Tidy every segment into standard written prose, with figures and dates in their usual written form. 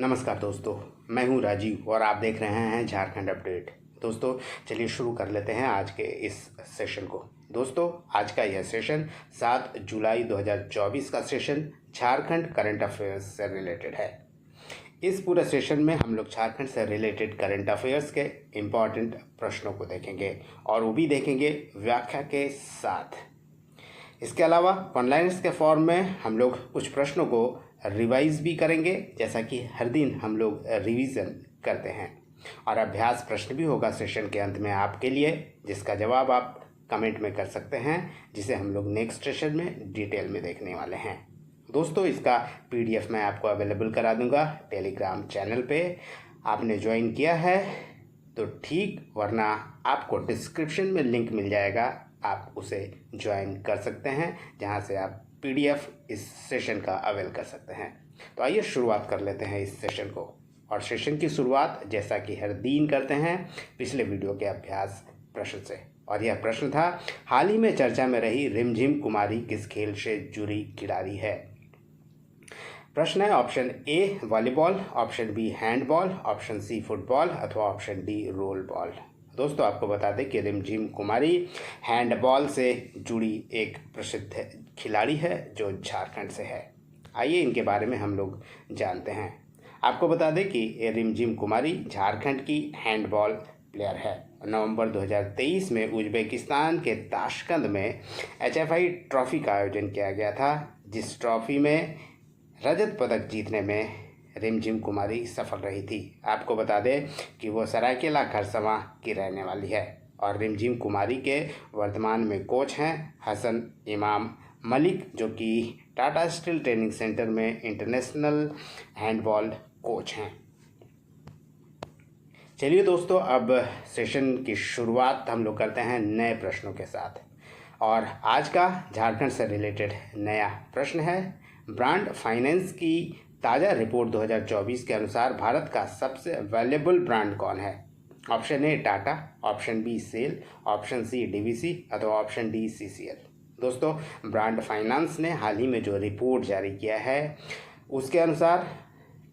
नमस्कार दोस्तों, मैं हूं राजीव और आप देख रहे हैं झारखंड अपडेट। दोस्तों चलिए शुरू कर लेते हैं आज के इस सेशन को। दोस्तों आज का यह सेशन 7 जुलाई 2024 का सेशन झारखंड करंट अफेयर्स से रिलेटेड है। इस पूरे सेशन में हम लोग झारखंड से रिलेटेड करंट अफेयर्स के इम्पॉर्टेंट प्रश्नों को देखेंगे और वो भी देखेंगे व्याख्या के साथ। इसके अलावा ऑनलाइनर्स के फॉर्म में हम लोग कुछ प्रश्नों को रिवाइज भी करेंगे, जैसा कि हर दिन हम लोग रिवीजन करते हैं, और अभ्यास प्रश्न भी होगा सेशन के अंत में आपके लिए, जिसका जवाब आप कमेंट में कर सकते हैं, जिसे हम लोग नेक्स्ट सेशन में डिटेल में देखने वाले हैं। दोस्तों इसका पीडीएफ मैं आपको अवेलेबल करा दूंगा टेलीग्राम चैनल पे। आपने ज्वाइन किया है तो ठीक, वरना आपको डिस्क्रिप्शन में लिंक मिल जाएगा, आप उसे ज्वाइन कर सकते हैं, जहां से आप पीडीएफ इस सेशन का अवेल कर सकते हैं। तो आइए शुरुआत कर लेते हैं इस सेशन को। और सेशन की शुरुआत जैसा कि हर दिन करते हैं पिछले वीडियो के अभ्यास प्रश्न से, और यह प्रश्न था, हाल ही में चर्चा में रही रिमझिम कुमारी किस खेल से जुड़ी खिलाड़ी है। प्रश्न है option A volleyball, option B handball, option C football अथवा ऑप्शन डी रोल बॉल। दोस्तों आपको बता दें कि रिमझिम कुमारी हैंडबॉल से जुड़ी एक प्रसिद्ध खिलाड़ी है जो झारखंड से है। आइए इनके बारे में हम लोग जानते हैं। आपको बता दें कि रिमझिम कुमारी झारखंड की हैंडबॉल प्लेयर है। नवंबर 2023 में उज्बेकिस्तान के ताशकंद में HFI ट्रॉफी का आयोजन किया गया था, जिस ट्रॉफी में रजत पदक जीतने में रिमझिम कुमारी सफल रही थी। आपको बता दें कि वो सरायकेला खरसवां की रहने वाली है, और रिमझिम कुमारी के वर्तमान में कोच हैं हसन इमाम मलिक, जो कि टाटा स्टील ट्रेनिंग सेंटर में इंटरनेशनल हैंडबॉल कोच हैं। चलिए दोस्तों अब सेशन की शुरुआत हम लोग करते हैं नए प्रश्नों के साथ, और आज का झारखंड से रिलेटेड नया प्रश्न है, ब्रांड फाइनेंस की ताज़ा रिपोर्ट 2024 के अनुसार भारत का सबसे वैल्यूएबल ब्रांड कौन है। Option A Tata, option B SAIL, option C DVC अथवा ऑप्शन डी CCL। दोस्तों ब्रांड फाइनेंस ने हाल ही में जो रिपोर्ट जारी किया है उसके अनुसार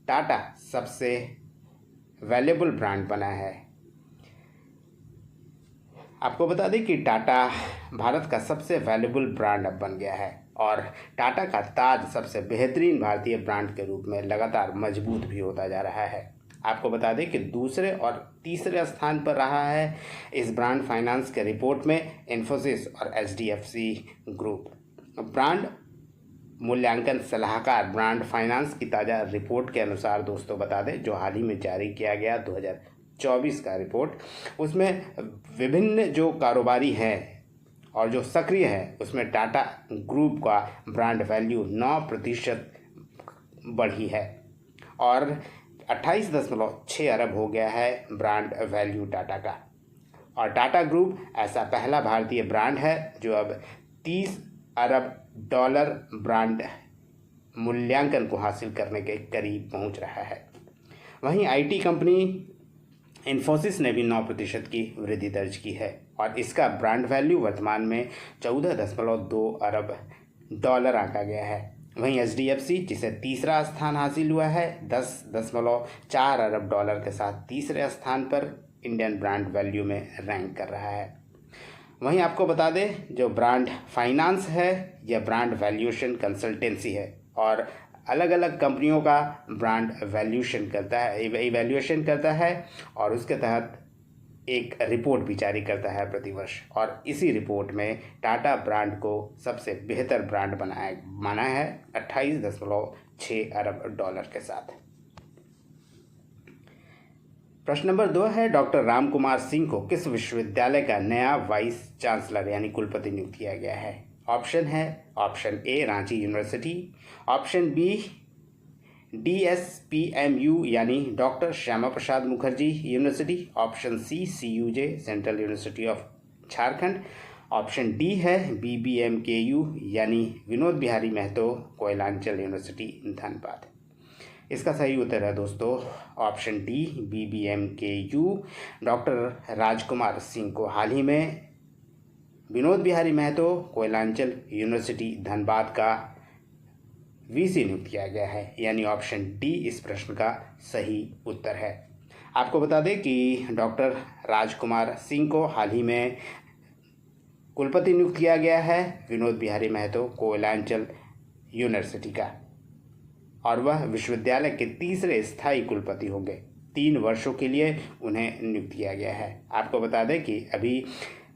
टाटा सबसे वैल्यूएबल ब्रांड बना है। आपको बता दें कि टाटा भारत का सबसे वैल्यूएबल ब्रांड अब बन गया है, और टाटा का ताज सबसे बेहतरीन भारतीय ब्रांड के रूप में लगातार मजबूत भी होता जा रहा है। आपको बता दें कि दूसरे और तीसरे स्थान पर रहा है इस ब्रांड फाइनेंस के रिपोर्ट में इन्फोसिस और HDFC ग्रुप। ब्रांड मूल्यांकन सलाहकार ब्रांड फाइनेंस की ताज़ा रिपोर्ट के अनुसार दोस्तों बता दें, जो हाल ही में जारी किया गया 2024 का रिपोर्ट, उसमें विभिन्न जो कारोबारी हैं और जो सक्रिय है उसमें टाटा ग्रुप का ब्रांड वैल्यू 9% बढ़ी है, और 28.6 अरब हो गया है ब्रांड वैल्यू टाटा का। और टाटा ग्रुप ऐसा पहला भारतीय ब्रांड है जो अब 30 अरब डॉलर ब्रांड मूल्यांकन को हासिल करने के करीब पहुंच रहा है। वहीं IT कंपनी इन्फोसिस ने भी 9% की वृद्धि दर्ज की है, और इसका ब्रांड वैल्यू वर्तमान में 14.2 अरब डॉलर आंका गया है। वहीं HDFC जिसे तीसरा स्थान हासिल हुआ है 10.4 अरब डॉलर के साथ तीसरे स्थान पर इंडियन ब्रांड वैल्यू में रैंक कर रहा है। वहीं आपको बता दें जो ब्रांड फाइनेंस है यह ब्रांड वैल्यूएशन कंसल्टेंसी है, और अलग अलग कंपनियों का ब्रांड वैल्यूएशन करता है, और उसके तहत एक रिपोर्ट भी जारी करता है प्रतिवर्ष, और इसी रिपोर्ट में टाटा ब्रांड को सबसे बेहतर ब्रांड माना है 28.6 अरब डॉलर के साथ। प्रश्न नंबर 2 है, डॉक्टर राम कुमार सिंह को किस विश्वविद्यालय का नया वाइस चांसलर यानी कुलपति नियुक्त किया गया है। ऑप्शन है option A Ranchi university, option B DSPMU यानी doctor Shyama Prasad Mukherjee university, option C CUJ central university of Jharkhand, option D है BBMKU यानी विनोद बिहारी महतो कोयलांचल यूनिवर्सिटी धनबाद। इसका सही उत्तर है दोस्तों option D BBMKU। Doctor Rajkumar Singh को हाल ही में विनोद बिहारी महतो कोयलांचल यूनिवर्सिटी धनबाद का वीसी नियुक्त किया गया है, यानी ऑप्शन डी इस प्रश्न का सही उत्तर है। आपको बता दें कि डॉक्टर राजकुमार सिंह को हाल ही में कुलपति नियुक्त किया गया है विनोद बिहारी महतो कोयलांचल यूनिवर्सिटी का, और वह विश्वविद्यालय के तीसरे स्थायी कुलपति होंगे। 3 वर्षों के लिए उन्हें नियुक्त किया गया है। आपको बता दें कि अभी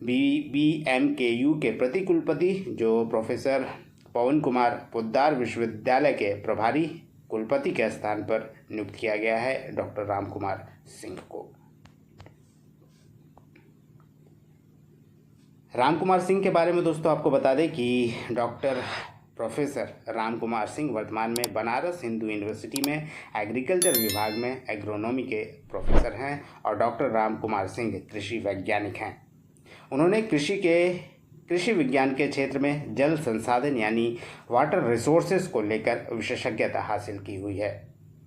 BBMKU के प्रति कुलपति जो प्रोफेसर पवन कुमार पोद्दार विश्वविद्यालय के प्रभारी कुलपति के स्थान पर नियुक्त किया गया है डॉक्टर राम कुमार सिंह को। राम कुमार सिंह के बारे में दोस्तों आपको बता दें कि डॉक्टर प्रोफेसर राम कुमार सिंह वर्तमान में बनारस हिंदू यूनिवर्सिटी में एग्रीकल्चर विभाग में एग्रोनॉमी के प्रोफेसर हैं और डॉक्टर राम कुमार सिंह कृषि वैज्ञानिक हैं। उन्होंने कृषि विज्ञान के क्षेत्र में जल संसाधन यानी वाटर रिसोर्सेज को लेकर विशेषज्ञता हासिल की हुई है।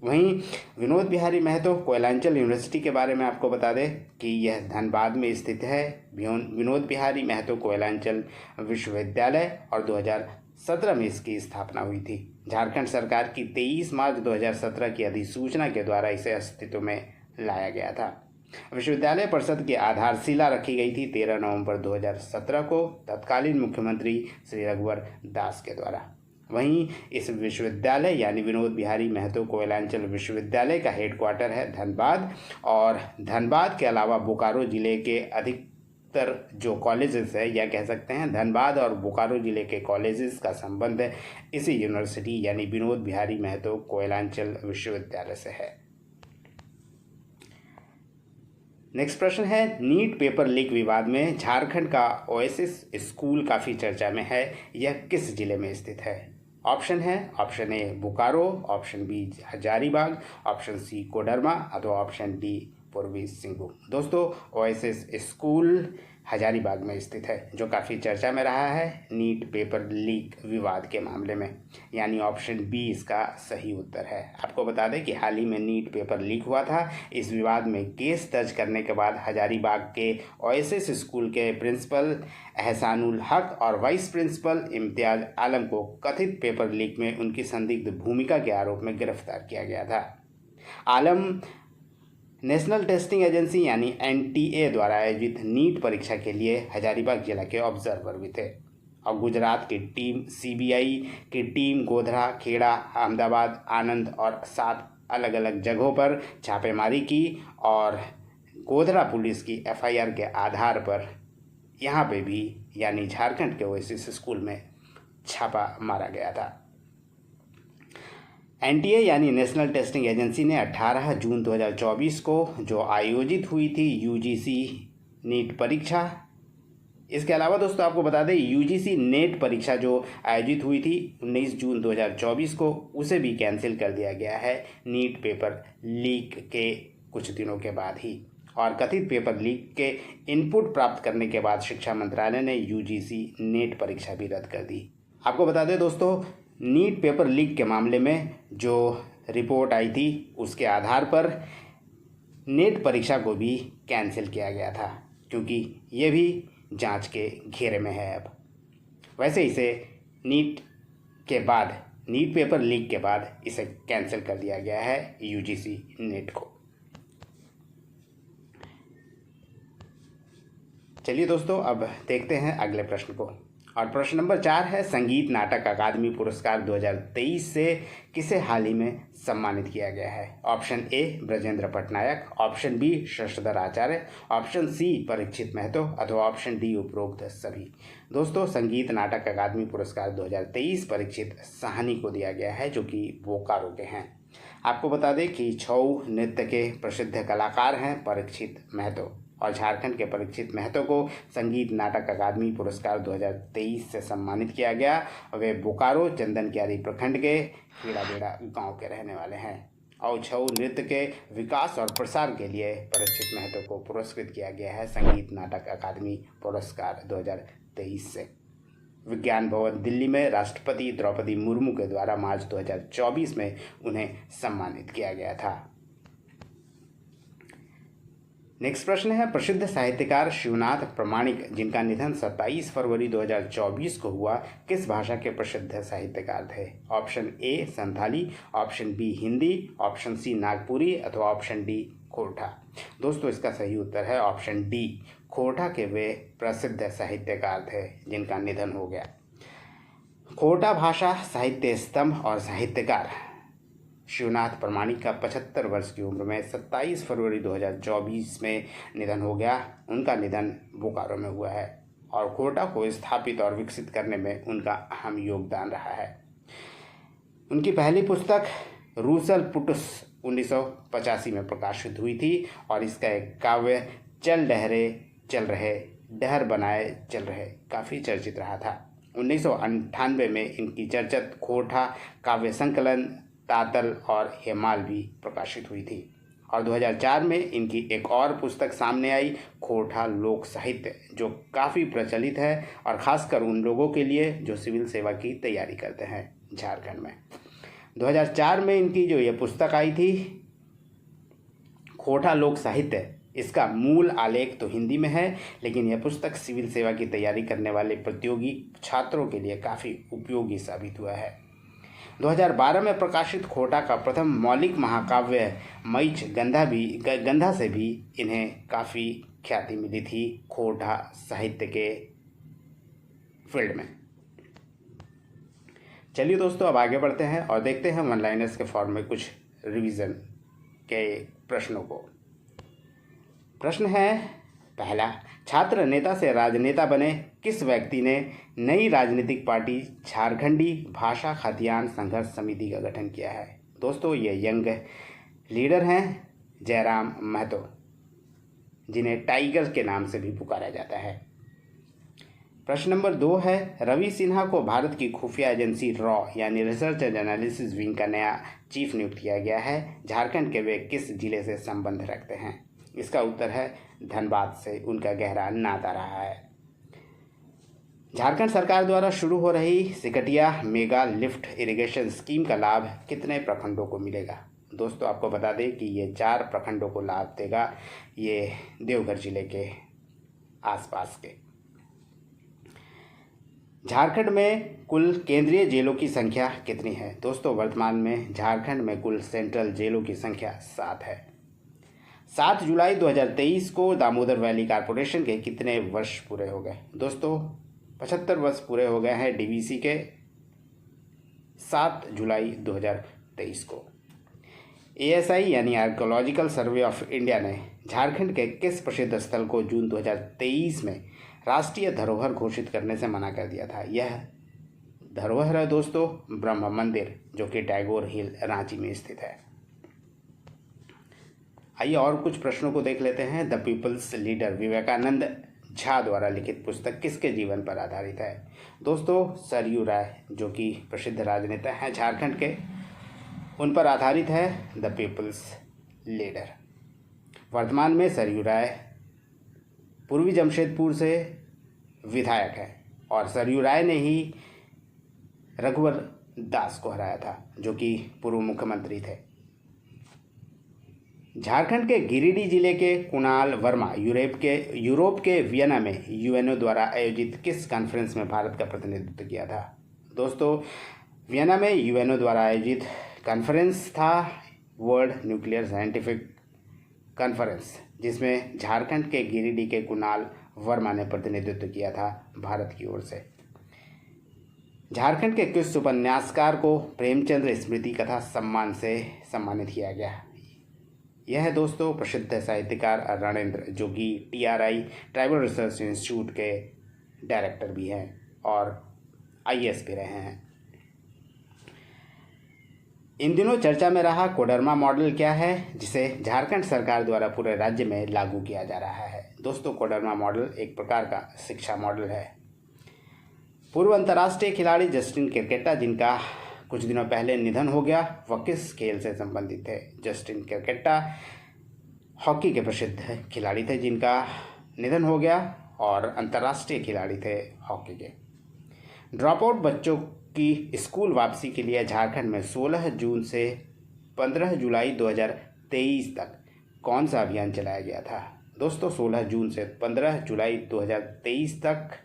वहीं विनोद बिहारी महतो कोयलांचल यूनिवर्सिटी के बारे में आपको बता दें कि यह धनबाद में स्थित है। विनोद बिहारी महतो कोयलांचल विश्वविद्यालय और 2017 में इसकी स्थापना हुई थी। झारखंड सरकार की 23 मार्च 2017 की अधिसूचना के द्वारा इसे अस्तित्व में लाया गया था। विश्वविद्यालय परिषद की आधारशिला रखी गई थी 13 नवंबर 2017 को तत्कालीन मुख्यमंत्री श्री रघुवर दास के द्वारा। वहीं इस विश्वविद्यालय यानी विनोद बिहारी महतो कोयलांचल विश्वविद्यालय का हेडक्वार्टर है धनबाद, और धनबाद के अलावा बोकारो जिले के अधिकतर जो कॉलेजेस है या कह सकते हैं धनबाद और बोकारो जिले के कॉलेजेस का संबंध इसी यूनिवर्सिटी यानी विनोद बिहारी महतो कोयलांचल विश्वविद्यालय से है। नेक्स्ट प्रश्न है, नीट पेपर लीक विवाद में झारखंड का ओएसिस स्कूल काफ़ी चर्चा में है, यह किस जिले में स्थित है? ऑप्शन है option A Bokaro, option B Hazaribagh, option C Koderma अथवा ऑप्शन डी पूर्वी सिंहभूम। दोस्तों ओएसिस स्कूल हजारीबाग में स्थित है जो काफ़ी चर्चा में रहा है नीट पेपर लीक विवाद के मामले में, यानी ऑप्शन बी इसका सही उत्तर है। आपको बता दें कि हाल ही में नीट पेपर लीक हुआ था। इस विवाद में केस दर्ज करने के बाद हजारीबाग के ओएसिस स्कूल के प्रिंसिपल एहसानुल हक और वाइस प्रिंसिपल इम्तियाज आलम को कथित पेपर लीक में उनकी संदिग्ध भूमिका के आरोप में गिरफ्तार किया गया था। आलम नेशनल टेस्टिंग एजेंसी यानी NTA द्वारा आयोजित नीट परीक्षा के लिए हजारीबाग जिला के ऑब्जर्वर भी थे, और गुजरात की टीम CBI की टीम गोधरा, खेड़ा, अहमदाबाद, आनंद और 7 अलग अलग जगहों पर छापेमारी की, और गोधरा पुलिस की FIR के आधार पर यहाँ पे भी यानी झारखंड के ओएसिस स्कूल में छापा मारा गया था। NTA यानी नेशनल टेस्टिंग एजेंसी ने 18 जून 2024 को जो आयोजित हुई थी UGC नीट परीक्षा, इसके अलावा दोस्तों आपको बता दें UGC नेट परीक्षा जो आयोजित हुई थी 19 जून 2024 को, उसे भी कैंसिल कर दिया गया है नीट पेपर लीक के कुछ दिनों के बाद ही। और कथित पेपर लीक के इनपुट प्राप्त करने के बाद शिक्षा मंत्रालय ने UGC नेट परीक्षा भी रद्द कर दी। आपको बता दें दोस्तों नीट पेपर लीक के मामले में जो रिपोर्ट आई थी उसके आधार पर नेट परीक्षा को भी कैंसिल किया गया था, क्योंकि ये भी जांच के घेरे में है। अब वैसे इसे नीट पेपर लीक के बाद इसे कैंसिल कर दिया गया है UGC नेट को। चलिए दोस्तों अब देखते हैं अगले प्रश्न को, और प्रश्न नंबर 4 है, संगीत नाटक अकादमी पुरस्कार 2023 से किसे हाल ही में सम्मानित किया गया है? Option A Brajendra Patnaik, option B Shashadhar Acharya, option C Parikshit Mahato अथवा ऑप्शन डी उपरोक्त सभी। दोस्तों संगीत नाटक अकादमी पुरस्कार 2023 परीक्षित साहनी को दिया गया है जो कि बोकारो के हैं। आपको बता दें कि छऊ नृत्य के प्रसिद्ध कलाकार हैं परीक्षित महतो, और झारखंड के परीक्षित महतो को संगीत नाटक अकादमी पुरस्कार 2023 से सम्मानित किया गया। वे बोकारो चंदन क्यारी प्रखंड के खेड़ाबेड़ा गांव के रहने वाले हैं, और छऊ नृत्य के विकास और प्रसार के लिए परीक्षित महतो को पुरस्कृत किया गया है संगीत नाटक अकादमी पुरस्कार 2023 से। विज्ञान भवन दिल्ली में राष्ट्रपति द्रौपदी मुर्मू के द्वारा मार्च 2024 में उन्हें सम्मानित किया गया था। नेक्स्ट प्रश्न है, प्रसिद्ध साहित्यकार शिवनाथ प्रामाणिक जिनका निधन 27 फरवरी 2024 को हुआ, किस भाषा के प्रसिद्ध साहित्यकार थे? Option A Santhali, option B Hindi, option C Nagpuri अथवा ऑप्शन डी खोरठा। दोस्तों इसका सही उत्तर है ऑप्शन डी, खोरठा के वे प्रसिद्ध साहित्यकार थे जिनका निधन हो गया। खोरठा भाषा साहित्य स्तंभ और साहित्यकार शिवनाथ प्रामाणिक का 75 वर्ष की उम्र में 27 फरवरी 2024 में निधन हो गया। उनका निधन बोकारो में हुआ है और खोरठा को स्थापित और विकसित करने में उनका अहम योगदान रहा है। उनकी पहली पुस्तक रूसल पुटुस 1985 में प्रकाशित हुई थी और इसका एक काव्य चल डहरे चल रहे डहर बनाए चल रहे काफ़ी चर्चित रहा था। 1998 में इनकी चर्चित खोरठा काव्य संकलन तातल और हेमाल भी प्रकाशित हुई थी और 2004 में इनकी एक और पुस्तक सामने आई, खोरठा लोक साहित्य, जो काफ़ी प्रचलित है और ख़ासकर उन लोगों के लिए जो सिविल सेवा की तैयारी करते हैं झारखंड में। 2004 में इनकी जो ये पुस्तक आई थी खोरठा लोक साहित्य, इसका मूल आलेख तो हिंदी में है, लेकिन यह पुस्तक सिविल सेवा की तैयारी करने वाले प्रतियोगी छात्रों के लिए काफ़ी उपयोगी साबित हुआ है। 2012 में प्रकाशित खोरठा का प्रथम मौलिक महाकाव्य मैच गंधा से भी इन्हें काफ़ी ख्याति मिली थी खोरठा साहित्य के फील्ड में। चलिए दोस्तों अब आगे बढ़ते हैं और देखते हैं वन लाइनर्स के फॉर्म में कुछ रिवीजन के प्रश्नों को। प्रश्न है पहला, छात्र नेता से राजनेता बने किस व्यक्ति ने नई राजनीतिक पार्टी झारखंडी भाषा खतियान संघर्ष समिति का गठन किया है? दोस्तों ये यंग लीडर हैं जयराम महतो, जिन्हें टाइगर के नाम से भी पुकारा जाता है। प्रश्न नंबर 2 है, रवि सिन्हा को भारत की खुफिया एजेंसी रॉ यानी रिसर्च एंड एनालिसिस विंग का नया चीफ नियुक्त किया गया है। झारखंड के वे किस जिले से संबंध रखते हैं? इसका उत्तर है धनबाद से उनका गहरा नाता रहा है। झारखंड सरकार द्वारा शुरू हो रही Sikatia mega lift irrigation scheme का लाभ कितने प्रखंडों को मिलेगा? दोस्तों आपको बता दें कि ये 4 प्रखंडों को लाभ देगा, ये देवघर जिले के आसपास के। झारखंड में कुल केंद्रीय जेलों की संख्या कितनी है? दोस्तों वर्तमान में झारखंड में कुल सेंट्रल जेलों की संख्या 7 है। 7 जुलाई 2023 को दामोदर वैली कॉरपोरेशन के कितने वर्ष पूरे हो गए? दोस्तों 75 वर्ष पूरे हो गए हैं डीवीसी के 7 जुलाई 2023 को। एएसआई यानी आर्कियोलॉजिकल सर्वे ऑफ इंडिया ने झारखंड के किस प्रसिद्ध स्थल को जून 2023 में राष्ट्रीय धरोहर घोषित करने से मना कर दिया था? यह धरोहर है दोस्तों ब्रह्म मंदिर, जो कि टैगोर हिल रांची में स्थित है। आइए और कुछ प्रश्नों को देख लेते हैं। The people's leader Vivekananda Jha द्वारा लिखित पुस्तक किसके जीवन पर आधारित है? दोस्तों सरयू राय, जो कि प्रसिद्ध राजनेता हैं झारखंड के, उन पर आधारित है द पीपल्स लीडर। वर्तमान में सरयू राय पूर्वी जमशेदपुर से विधायक है और सरयू राय ने ही रघुवर दास को हराया था, जो कि पूर्व मुख्यमंत्री थे। झारखंड के गिरिडीह जिले के कुणाल वर्मा यूरोप के वियना में यूएनओ द्वारा आयोजित किस कॉन्फ्रेंस में भारत का प्रतिनिधित्व किया था? दोस्तों वियना में यूएनओ द्वारा आयोजित कॉन्फ्रेंस था वर्ल्ड न्यूक्लियर साइंटिफिक कॉन्फ्रेंस, जिसमें झारखंड के गिरिडीह के कुणाल वर्मा ने प्रतिनिधित्व किया था भारत की ओर से। झारखंड के किस उपन्यासकार को प्रेमचंद्र स्मृति कथा सम्मान से सम्मानित किया गया? यह है दोस्तों प्रसिद्ध साहित्यकार रणेंद्र, जो कि TRI ट्राइबल रिसर्च इंस्टीट्यूट के डायरेक्टर भी हैं और IAS भी रहे हैं। इन दिनों चर्चा में रहा कोडरमा मॉडल क्या है, जिसे झारखंड सरकार द्वारा पूरे राज्य में लागू किया जा रहा है? दोस्तों कोडरमा मॉडल एक प्रकार का शिक्षा मॉडल है। पूर्व अंतर्राष्ट्रीय खिलाड़ी जस्टिन केरकेट्टा, जिनका कुछ दिनों पहले निधन हो गया, वह किस खेल से संबंधित थे? जस्टिन केरकेट्टा हॉकी के प्रसिद्ध खिलाड़ी थे जिनका निधन हो गया और अंतर्राष्ट्रीय खिलाड़ी थे हॉकी के। ड्रॉप आउट बच्चों की स्कूल वापसी के लिए झारखंड में 16 जून से 15 जुलाई 2023 तक कौन सा अभियान चलाया गया था? दोस्तों 16 जून से 15 जुलाई 2023 तक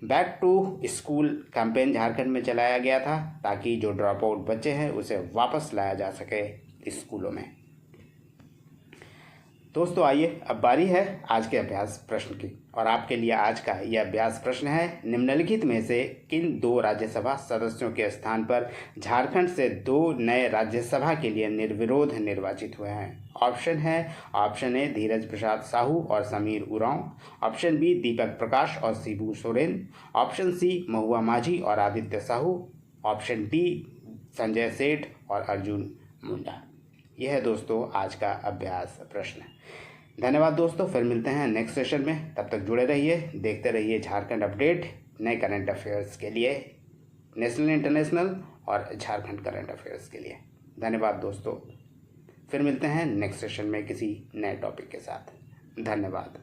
back to school campaign Jharkhand में चलाया गया था, ताकि जो ड्रॉप आउट बच्चे हैं उसे वापस लाया जा सके स्कूलों में। दोस्तों आइए अब बारी है आज के अभ्यास प्रश्न की, और आपके लिए आज का यह अभ्यास प्रश्न है, निम्नलिखित में से किन 2 राज्यसभा सदस्यों के स्थान पर झारखंड से 2 नए राज्यसभा के लिए निर्विरोध निर्वाचित हुए हैं। ऑप्शन ए धीरज प्रसाद साहू और समीर उरांव, ऑप्शन बी दीपक प्रकाश और शिबू सोरेन, ऑप्शन सी महुआ माझी और आदित्य साहू, ऑप्शन डी संजय सेठ और अर्जुन मुंडा। यह है दोस्तों आज का अभ्यास प्रश्न। धन्यवाद दोस्तों, फिर मिलते हैं नेक्स्ट सेशन में। तब तक जुड़े रहिए, देखते रहिए झारखंड अपडेट, नए करंट अफेयर्स के लिए, नेशनल इंटरनेशनल और झारखंड करंट अफेयर्स के लिए। धन्यवाद दोस्तों, फिर मिलते हैं नेक्स्ट सेशन में किसी नए टॉपिक के साथ। धन्यवाद।